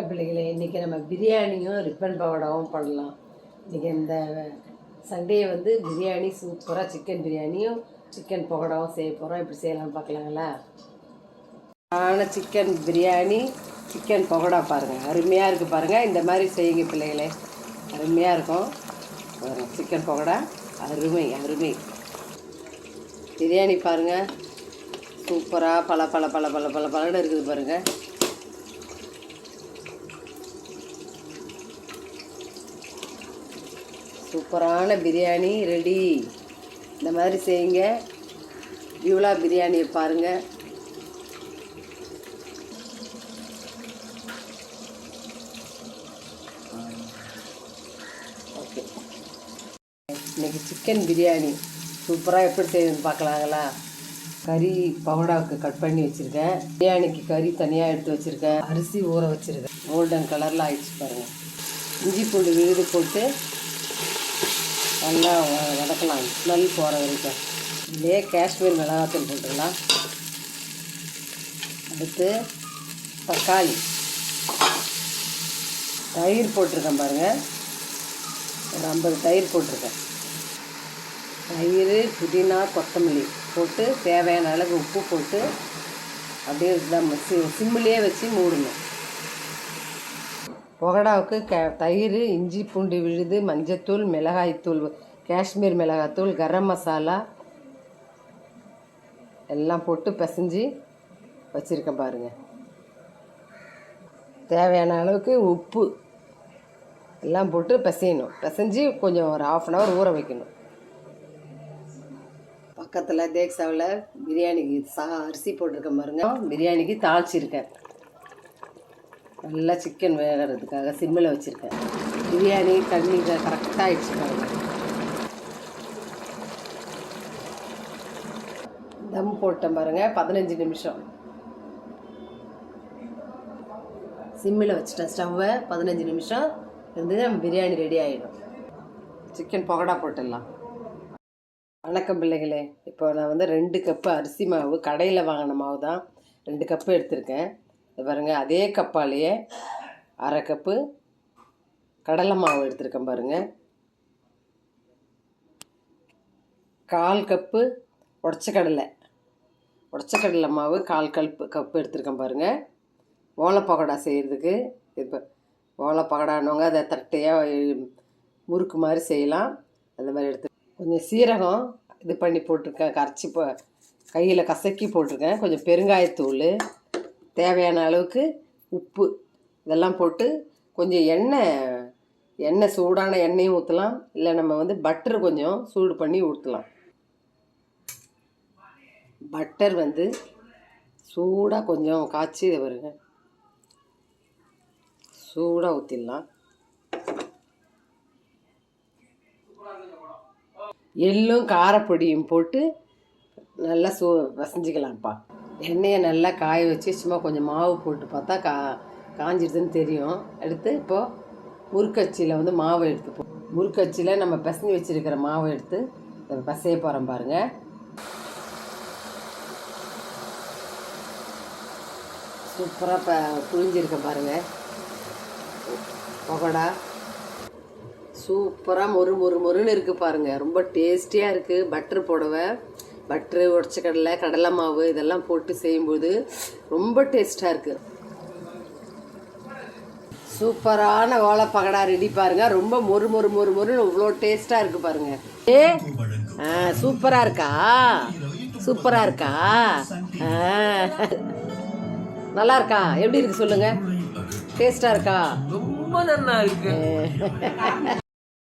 பிள்ளைகளே, இன்றைக்கி நம்ம பிரியாணியும் ரிப்பன் பவடாவும் பண்ணலாம். இன்றைக்கி இந்த சண்டே வந்து பிரியாணி சூப்பராக சிக்கன் பிரியாணியும் சிக்கன் பகோடாவும் செய்ய போகிறோம். எப்படி செய்யலாம் பார்க்கலாங்களா? ஆனால் சிக்கன் பிரியாணி சிக்கன் பகோடா பாருங்கள், அருமையாக இருக்குது பாருங்கள். இந்த மாதிரி செய்யுங்க பிள்ளைகளே, அருமையாக இருக்கும். சிக்கன் பகோடா அருமை அருமை. பிரியாணி பாருங்கள், சூப்பராக பல பல பல பல பல பலன்னு இருக்குது பாருங்கள். சூப்பரான பிரியாணி ரெடி. இந்த மாதிரி செய்யுங்க. இவ்வளோ பிரியாணியை பாருங்கள். ஓகே, இன்றைக்கி சிக்கன் பிரியாணி சூப்பராக எப்படி செய்யுதுன்னு பார்க்கலாங்களா? கறி பகோடாவுக்கு கட் பண்ணி வச்சுருக்கேன். பிரியாணிக்கு கறி தனியாக எடுத்து வச்சுருக்கேன். அரிசி ஊற வச்சுருக்கேன். கோல்டன் கலரில் ஆயிடுச்சு பாருங்கள். இஞ்சி பூண்டு விழுது போட்டு நல்லா வதக்கலாம், ஸ்மெல் போகிற வரைக்கும். இதே காஷ்மீர் மிளகாத்தூள் போட்டுக்கலாம். அடுத்து தக்காளி, தயிர் போட்டிருக்கேன் பாருங்கள். ஒரு 50 தயிர் போட்டிருக்கேன். தயிர், புதினா, கொத்தமல்லி போட்டு தேவையான அளவு உப்பு போட்டு அப்படியே நம்ம சிம்மிலே வச்சு மூடணும். பகோடாவுக்கு தயிர், இஞ்சி பூண்டு விழுது, மஞ்சத்தூள், மிளகாய்த்தூள், காஷ்மீர் மிளகாய்த்தூள், கரம் மசாலா எல்லாம் போட்டு பிசைஞ்சு வச்சுருக்கேன் பாருங்கள். தேவையான அளவுக்கு உப்பு எல்லாம் போட்டு பிசையணும். பிசைஞ்சு கொஞ்சம் ஒரு 1/2 hour ஊற வைக்கணும். பக்கத்தில் தேக்ஸாவில் பிரியாணிக்கு அரிசி போட்டிருக்கேன் பாருங்கள். பிரியாணிக்கு தாளிச்சிருக்கேன். நல்லா சிக்கன் வேகிறதுக்காக சிம்மில் வச்சுருக்கேன். பிரியாணி தண்ணி கரெக்டாக ஆகிடுச்சு பாருங்கள். தம் போட்டேன் பாருங்கள். 15 நிமிஷம் சிம்மில் வச்சுட்டேன் ஸ்டவ்வை. 15 நிமிஷம் இருந்து நம்ம பிரியாணி ரெடி ஆகிடும். சிக்கன் பகோடா போட்டுடலாம். வணக்கம் பிள்ளைகளே, இப்போ நான் வந்து 2 கப்பு அரிசி மாவு, கடையில் வாங்கின மாவு தான் 2 கப்பு எடுத்திருக்கேன். பாருங்கள், அதே கப்பாலேயே 1/2 கப்பு கடலை மாவு எடுத்துருக்கேன் பாருங்கள். 1/4 கப்பு உடச்ச கடலை மாவு 1/4 கப்பு எடுத்துருக்கேன் பாருங்கள். ஓலை பகோடா செய்கிறதுக்கு இப்போ ஓலை பகோடானவங்க அதை தட்டையாக முறுக்கு மாதிரி செய்யலாம். அந்த மாதிரி எடுத்து கொஞ்சம் சீரகம் இது பண்ணி போட்டிருக்கேன், கரைச்சி கையில் கசக்கி போட்டிருக்கேன். கொஞ்சம் பெருங்காயத்தூள், தேவையான அளவுக்கு உப்பு இதெல்லாம் போட்டு கொஞ்சம் எண்ணெய் சூடான எண்ணெயும் ஊற்றலாம். இல்லை நம்ம வந்து பட்டர் கொஞ்சம் சூடு பண்ணி ஊற்றலாம். பட்டர் வந்து சூடாக கொஞ்சம் காய்ச்சி இதை வருங்க, சூடாக ஊற்றிடலாம். எள்ளும் காரப்பொடியும் போட்டு நல்லா வசஞ்சிக்கலாம்ப்பா. எண்ணெயை நல்லா காய வச்சு சும்மா கொஞ்சம் மாவு போட்டு பார்த்தா காஞ்சிடுதுன்னு தெரியும். எடுத்து இப்போது முறுக்கச்சியில் வந்து மாவை எடுத்துப்போம். முறுக்கச்சியில் நம்ம பிசைஞ்சு வச்சுருக்கிற மாவை எடுத்து பிசைய போகிறோம் பாருங்கள். சூப்பராக புழிஞ்சிருக்கேன் பாருங்கள். பகோடா சூப்பராக மொறுன்னு இருக்குது பாருங்கள். ரொம்ப டேஸ்டியாக இருக்குது. பட்டர் போடுவேன். பட்ரு, உடச்ச கடலை மாவு இதெல்லாம் போட்டு செய்யும்போது ரொம்ப டேஸ்ட்டாக இருக்குது. சூப்பரான ஓலை பகோடா ரெடி பாருங்கள். ரொம்ப மொறுன்னு இவ்வளோ டேஸ்ட்டாக இருக்குது பாருங்கள். சூப்பராக இருக்கா? நல்லா இருக்கா? எப்படி இருக்குது சொல்லுங்கள். டேஸ்ட்டாக இருக்கா? ரொம்ப நல்லா இருக்கு.